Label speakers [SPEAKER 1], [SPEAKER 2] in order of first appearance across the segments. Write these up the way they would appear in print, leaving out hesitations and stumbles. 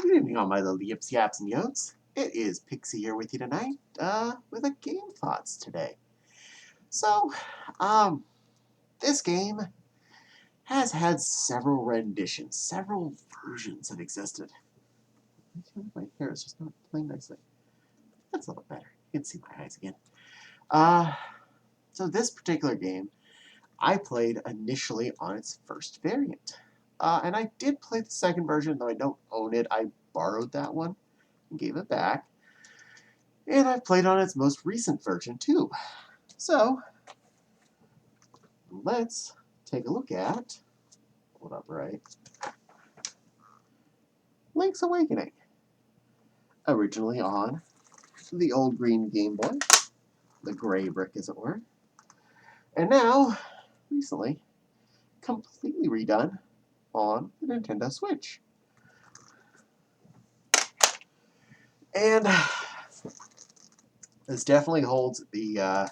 [SPEAKER 1] Good evening, all my little yips, yaps, and yotes. It is Pixie here with you tonight, with a game thoughts today. So, um, this game has had several renditions, several versions have existed. My hair is just not playing nicely. That's a little better. You can see my eyes again. Uh, so this particular game, I played initially on its first variant. And I did play the second version, though I don't own it. I borrowed that one and gave it back. And I've played on its most recent version too. So, let's take a look at, hold up right, Link's Awakening. Originally on the old green Game Boy, the gray brick as it were. And now, recently, completely redone on the Nintendo Switch. And this definitely holds the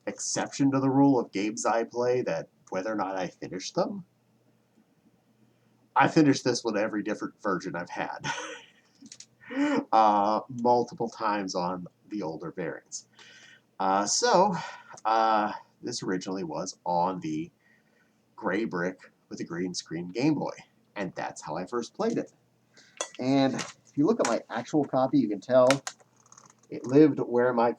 [SPEAKER 1] exception to the rule of games I play that whether or not I finish them, I finished this with every different version I've had. Multiple times on the older variants. This originally was on the gray brick with a green screen Game Boy, and that's how I first played it. And if you look at my actual copy, you can tell it lived where my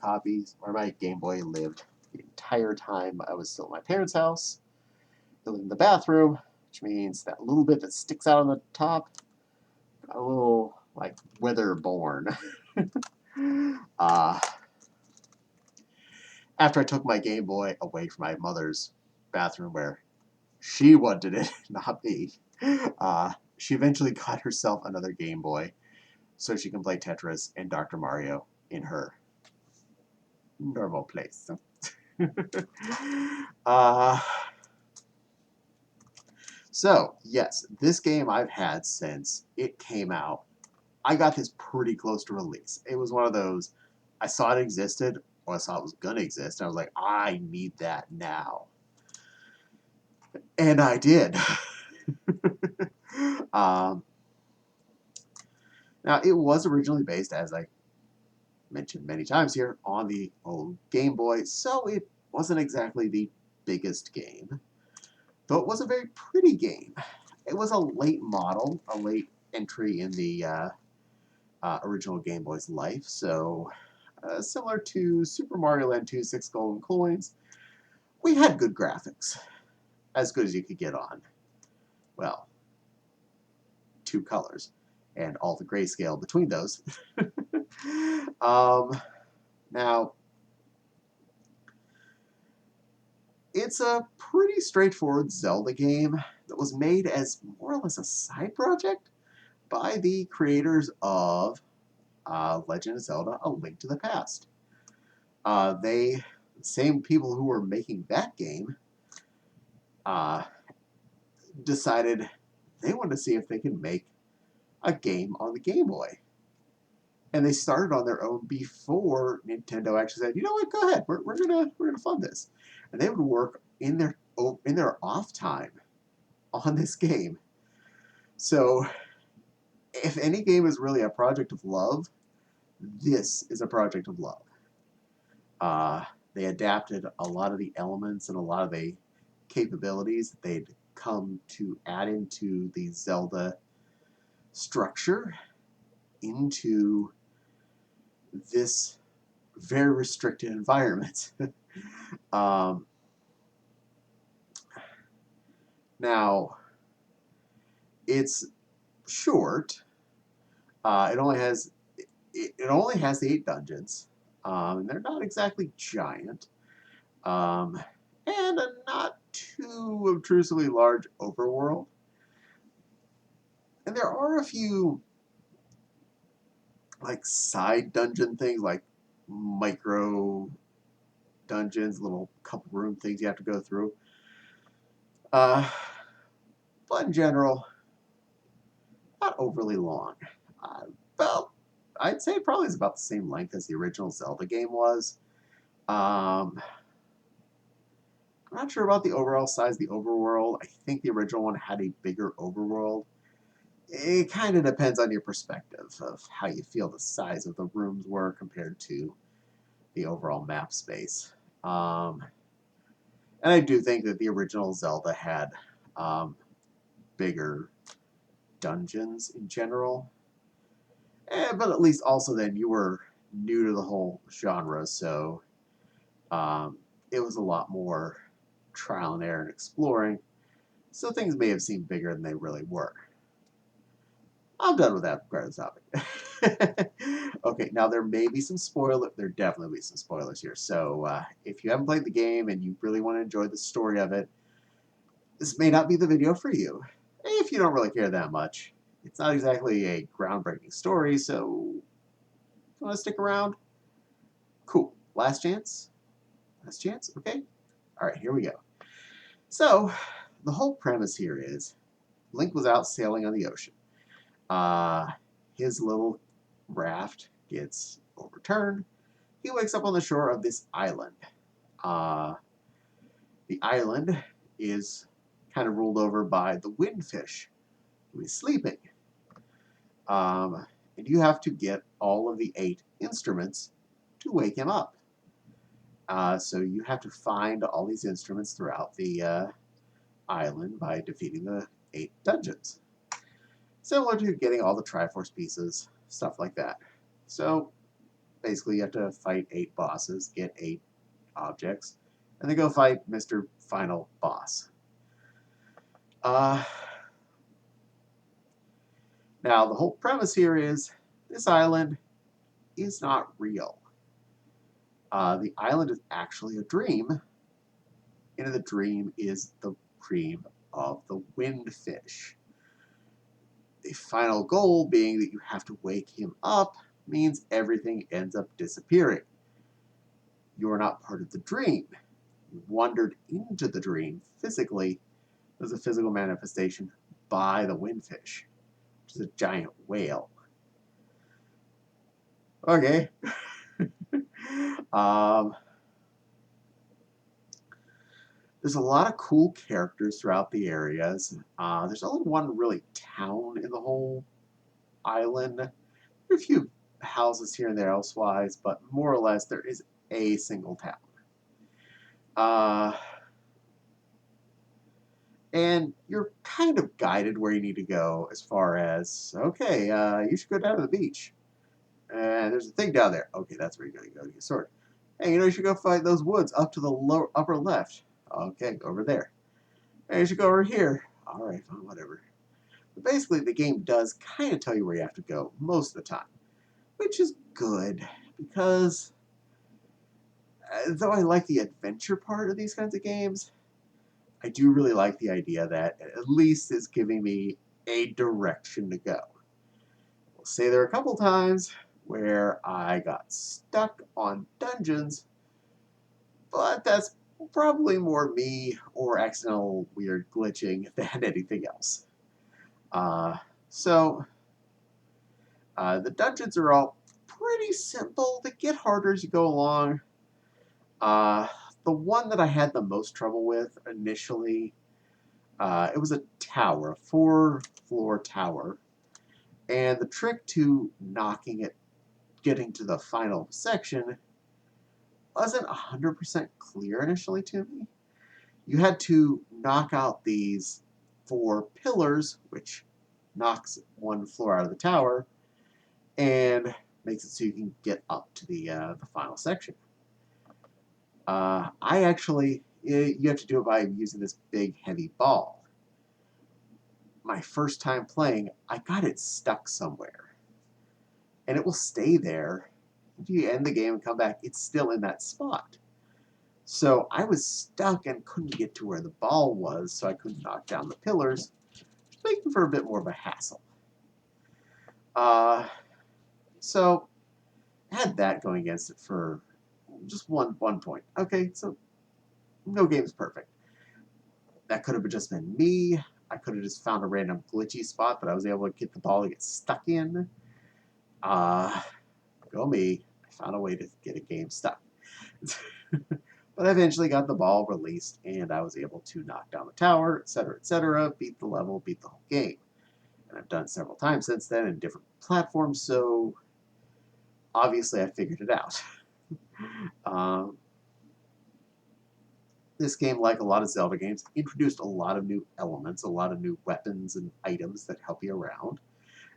[SPEAKER 1] Game Boy lived the entire time I was still at my parents' house. It lived in the bathroom, which means that little bit that sticks out on the top, a little like weather-born. After I took my Game Boy away from my mother's bathroom where she wanted it, not me, she eventually got herself another Game Boy so she can play Tetris and Dr. Mario in her normal place. So, yes, this game I've had since it came out. I got this pretty close to release. It was one of those, I saw it existed, or I saw it was going to exist, and I was like, I need that now. And I did. Now, it was originally based, as I mentioned many times here, on the old Game Boy, so it wasn't exactly the biggest game, though it was a very pretty game. It was a late model, a late entry in the original Game Boy's life, so similar to Super Mario Land 2 6 Golden Coins, we had good graphics, as good as you could get on, well, 2 colors, and all the grayscale between those. Now, it's a pretty straightforward Zelda game that was made as more or less a side project by the creators of Legend of Zelda: A Link to the Past. The same people who were making that game decided they wanted to see if they could make a game on the Game Boy. And they started on their own before Nintendo actually said, you know what, go ahead, we're gonna fund this. And they would work in their off time on this game. So if any game is really a project of love, this is a project of love. They adapted a lot of the elements and a lot of the capabilities that they'd come to add into the Zelda structure into this very restricted environment. Now, it's short. It only has the 8 dungeons. And they're not exactly giant. And a not too obtrusively large overworld. And there are a few like side dungeon things, like micro dungeons, little couple room things you have to go through. But in general, not overly long. Well, I'd say probably is about the same length as the original Zelda game was. I'm not sure about the overall size of the overworld. I think the original one had a bigger overworld. It kind of depends on your perspective of how you feel the size of the rooms were compared to the overall map space. Um, and I do think that the original Zelda had um, bigger dungeons in general. But at least also then you were new to the whole genre, so um, it was a lot more trial and error and exploring. So things may have seemed bigger than they really were. I'm done with that part of the topic. Okay, now there may be some spoiler. There definitely be some spoilers here. So if you haven't played the game and you really want to enjoy the story of it, this may not be the video for you. If you don't really care that much, it's not exactly a groundbreaking story. So if you want to stick around, cool. Last chance. Last chance. Okay. All right. Here we go. So the whole premise here is Link was out sailing on the ocean. Uh, his little raft gets overturned. He wakes up on the shore of this island. Uh, the island is kind of ruled over by the windfish, who is sleeping. And you have to get all of the 8 instruments to wake him up. So you have to find all these instruments throughout the island by defeating the 8 dungeons. Similar to getting all the Triforce pieces, stuff like that. So basically you have to fight 8 bosses, get 8 objects, and then go fight Mr. Final Boss. Now the whole premise here is this island is not real. The island is actually a dream, and the dream is the dream of the windfish. The final goal being that you have to wake him up means everything ends up disappearing. You're not part of the dream. You wandered into the dream physically as a physical manifestation by the windfish, which is a giant whale. Okay. There's a lot of cool characters throughout the areas. There's only one really town in the whole island. There are a few houses here and there elsewise, but more or less there is a single town. And you're kind of guided where you need to go as far as, okay, you should go down to the beach. And there's a thing down there. Okay, that's where you're going to go to get sword. Hey, you should go fight those woods up to the upper left. Okay, go over there. Hey, you should go over here. All right, fine, whatever. But basically, the game does kind of tell you where you have to go most of the time, which is good because though I like the adventure part of these kinds of games, I do really like the idea that it at least is giving me a direction to go. I'll say there are a couple times where I got stuck on dungeons, but that's probably more me or accidental weird glitching than anything else. So the dungeons are all pretty simple. They get harder as you go along. The one that I had the most trouble with initially, it was a tower, a 4-floor tower. And the trick to getting to the final section wasn't 100% clear initially to me. You had to knock out these 4 pillars, which knocks 1 floor out of the tower, and makes it so you can get up to the final section. You have to do it by using this big heavy ball. My first time playing, I got it stuck somewhere. And it will stay there. If you end the game and come back, it's still in that spot. So I was stuck and couldn't get to where the ball was, so I couldn't knock down the pillars, making for a bit more of a hassle. So I had that going against it for just one point. Okay, so no game's perfect. That could have just been me. I could have just found a random glitchy spot that I was able to get the ball to get stuck in. Go me. I found a way to get a game stuck. But I eventually got the ball released, and I was able to knock down the tower, etc., beat the level, beat the whole game. And I've done it several times since then in different platforms, so obviously I figured it out. um, this game, like a lot of Zelda games, introduced a lot of new elements, a lot of new weapons and items that help you around,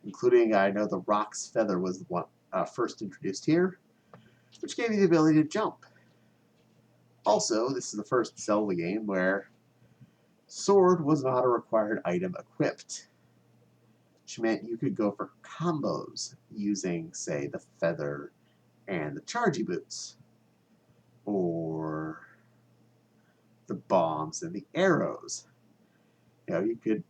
[SPEAKER 1] including, I know the Rock's Feather was the one first introduced here, which gave you the ability to jump. Also, this is the first Zelda game where sword was not a required item equipped, which meant you could go for combos using, say, the feather and the chargy boots, or the bombs and the arrows. You know, you could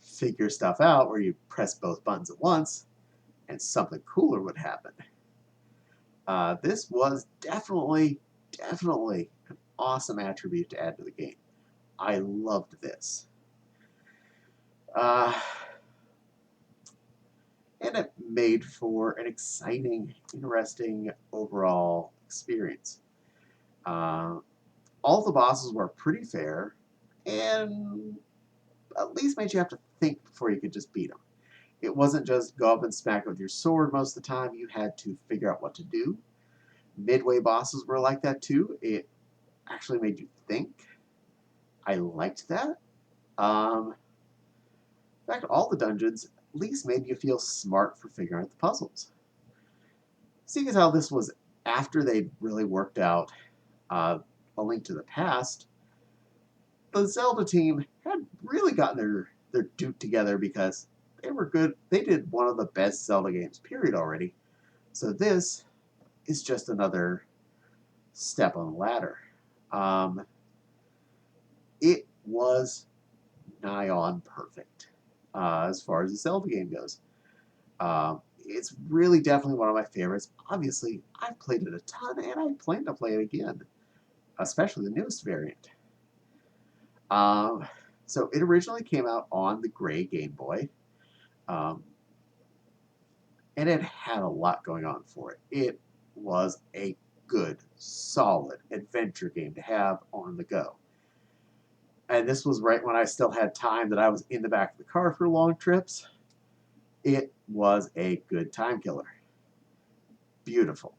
[SPEAKER 1] figure stuff out where you press both buttons at once and something cooler would happen. This was definitely an awesome attribute to add to the game. I loved this. Uh, and it made for an exciting, interesting overall experience. All the bosses were pretty fair, and at least made you have to think before you could just beat them. It wasn't just go up and smack it with your sword most of the time. You had to figure out what to do. Midway bosses were like that too. It actually made you think. I liked that. In fact, all the dungeons at least made you feel smart for figuring out the puzzles. Seeing as how this was after they really worked out A Link to the Past, the Zelda team had really gotten their due together because they were good. They did one of the best Zelda games, period, already. So this is just another step on the ladder. It was nigh on perfect as far as the Zelda game goes. It's really definitely one of my favorites. Obviously, I've played it a ton, and I plan to play it again, especially the newest variant. Um, so it originally came out on the gray Game Boy, um, and it had a lot going on for it. It was a good, solid adventure game to have on the go. And this was right when I still had time that I was in the back of the car for long trips. It was a good time killer. Beautiful.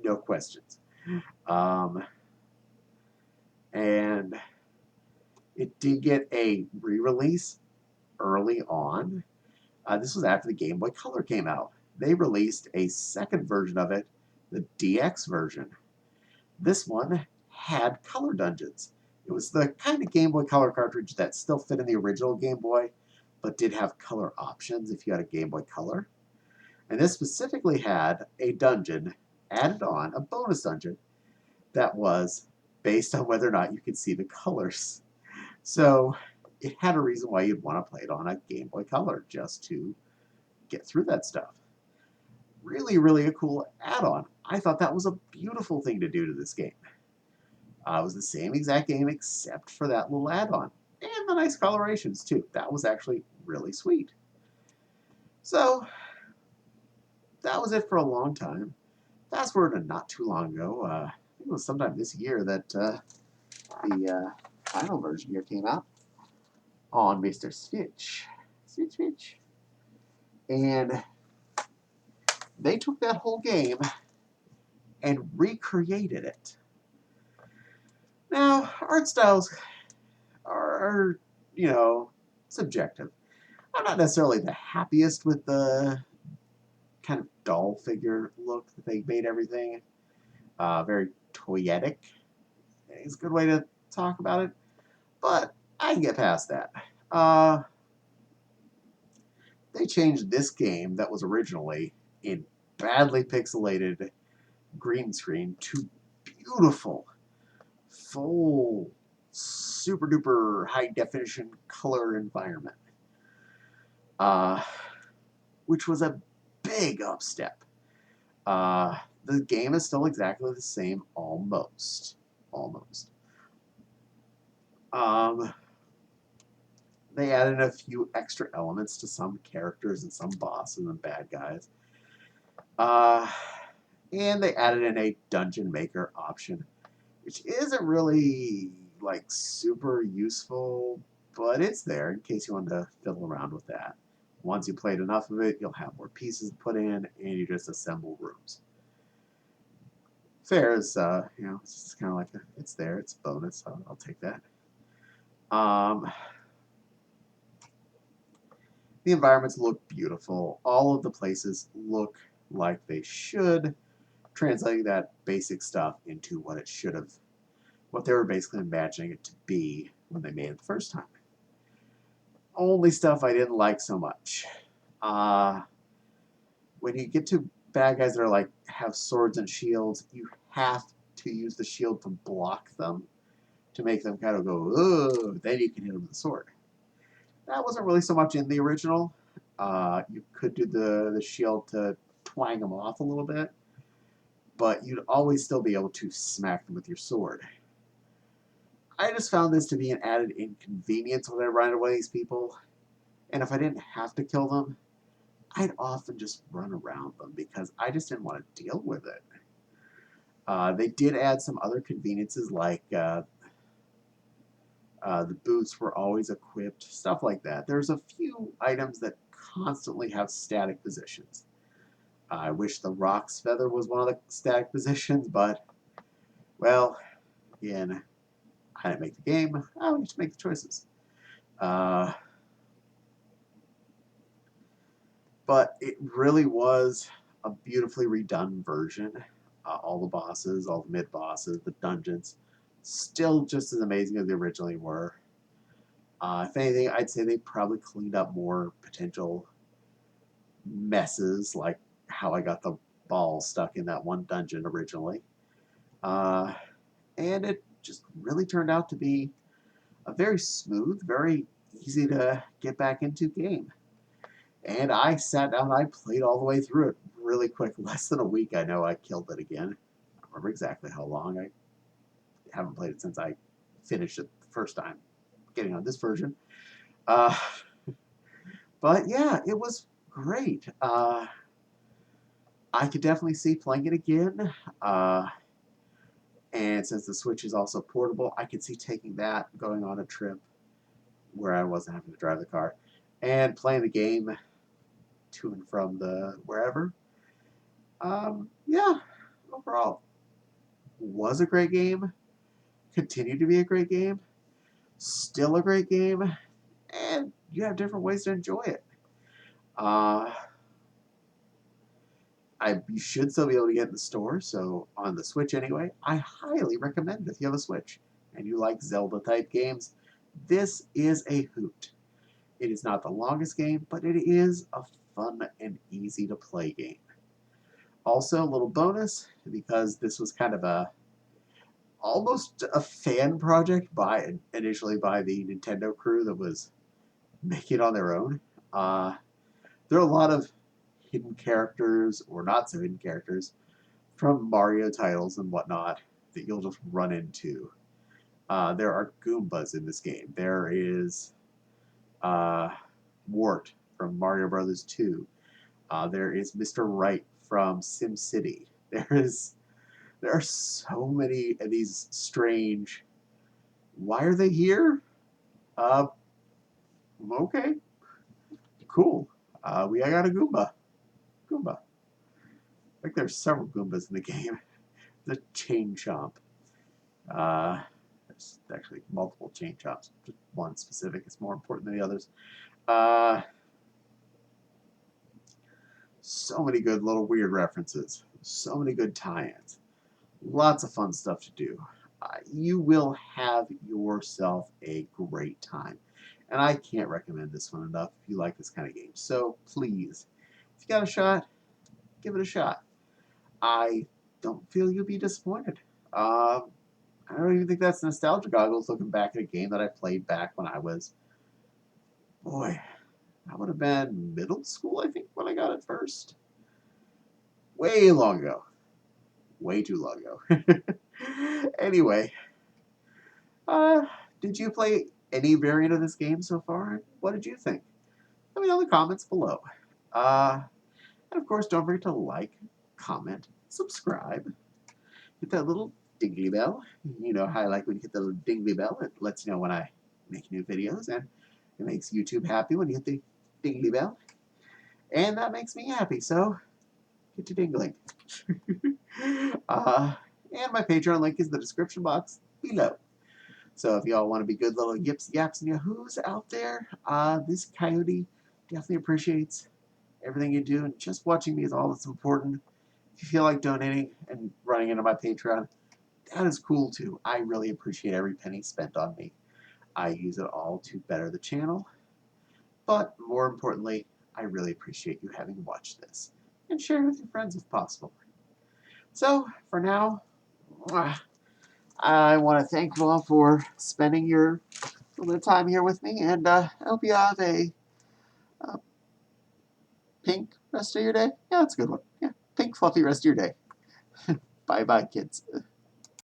[SPEAKER 1] No questions. Um, and it did get a re-release early on. This was after the Game Boy Color came out. They released a second version of it, the DX version. This one had color dungeons. It was the kind of Game Boy Color cartridge that still fit in the original Game Boy, but did have color options if you had a Game Boy Color. And this specifically had a dungeon added on, a bonus dungeon, that was based on whether or not you could see the colors. So it had a reason why you'd want to play it on a Game Boy Color, just to get through that stuff. Really, really a cool add-on. I thought that was a beautiful thing to do to this game. It was the same exact game except for that little add-on. And the nice colorations too. That was actually really sweet. So, that was it for a long time. Fast forward to not too long ago, I think it was sometime this year that the final version here came out on Mr. Switch. Switch. And they took that whole game and recreated it. Now, art styles are, subjective. I'm not necessarily the happiest with the kind of doll figure look that they made everything. Very toyetic is a good way to talk about it, but I can get past that. They changed this game that was originally in badly pixelated green screen to beautiful, full, super duper high definition color environment, which was a big upstep. The game is still exactly the same, almost. They added a few extra elements to some characters and some bosses and bad guys. And they added in a dungeon maker option, which isn't really like super useful but it's there in case you want to fiddle around with that. Once you played enough of it, you'll have more pieces to put in, and you just assemble rooms. Fair is, it's kind of like it's there, it's a bonus. I'll take that. The environments look beautiful. All of the places look like they should, translating that basic stuff into what it should have, what they were basically imagining it to be when they made it the first time. Only stuff I didn't like so much. When you get to bad guys that are like have swords and shields, you have to use the shield to block them to make them kind of go, ugh, then you can hit them with the sword. That wasn't really so much in the original. You could do the shield to twang them off a little bit, but you'd always still be able to smack them with your sword. I just found this to be an added inconvenience when I ran away these people, and if I didn't have to kill them, I'd often just run around them because I just didn't want to deal with it. They did add some other conveniences like the boots were always equipped, stuff like that. There's a few items that constantly have static positions. I wish the Rock's Feather was one of the static positions, but, well, again, I didn't make the game. I would just make the choices. But it really was a beautifully redone version. All the bosses, all the mid-bosses, the dungeons, still just as amazing as they originally were. If anything, I'd say they probably cleaned up more potential messes, like how I got the ball stuck in that one dungeon originally. And it just really turned out to be a very smooth, very easy to get back into game. And I sat down and I played all the way through it really quick. Less than a week, I know I killed it again. I don't remember exactly how long. I haven't played it since I finished it the first time, getting on this version. But yeah, it was great. I could definitely see playing it again. And since the Switch is also portable, I could see taking that, going on a trip where I wasn't having to drive the car, and playing the game to and from the wherever. Yeah, overall, was a great game. Continued to be a great game. Still a great game. And you have different ways to enjoy it. You should still be able to get in the store, so on the Switch anyway, I highly recommend it if you have a Switch and you like Zelda type games. This is a hoot. It is not the longest game, but it is a fun and easy to play game. Also, a little bonus, because this was kind of almost a fan project initially by the Nintendo crew that was making it on their own. There are a lot of hidden characters, or not so hidden characters, from Mario titles and whatnot that you'll just run into. There are Goombas in this game. There is Wart from Mario Brothers 2. There is Mr. Right from SimCity. There are so many of these strange. Why are they here? Okay, cool. I got a Goomba. Goomba. I think there's several Goombas in the game. The Chain Chomp. There's actually multiple Chain Chomps. Just one specific is more important than the others. So many good little weird references. So many good tie-ins. Lots of fun stuff to do. You will have yourself a great time. And I can't recommend this one enough if you like this kind of game. So please, if you got a shot, give it a shot. I don't feel you'll be disappointed. I don't even think that's nostalgia goggles looking back at a game that I played back when I was, boy, I would have been middle school, I think, when I got it first. Way long ago. Way too long ago. Anyway, did you play any variant of this game so far? What did you think? Let me know in the comments below. And of course, don't forget to like, comment, subscribe, hit that little dingly bell. You know how I like when you hit the little dingly bell. It lets you know when I make new videos, and it makes YouTube happy when you hit the dingly bell. And that makes me happy, so get to dingling. And my Patreon link is in the description box below. So if y'all want to be good little yips, yaps, and yahoos out there, this coyote definitely appreciates everything you do, and just watching me is all that's important. If you feel like donating and running into my Patreon, that is cool too. I really appreciate every penny spent on me. I use it all to better the channel, but more importantly, I really appreciate you having watched this, and share it with your friends if possible. So, for now, I want to thank you all for spending your little bit of time here with me, and I hope you have a pink rest of your day. Yeah, that's a good one. Yeah, pink fluffy rest of your day. Bye-bye, kids.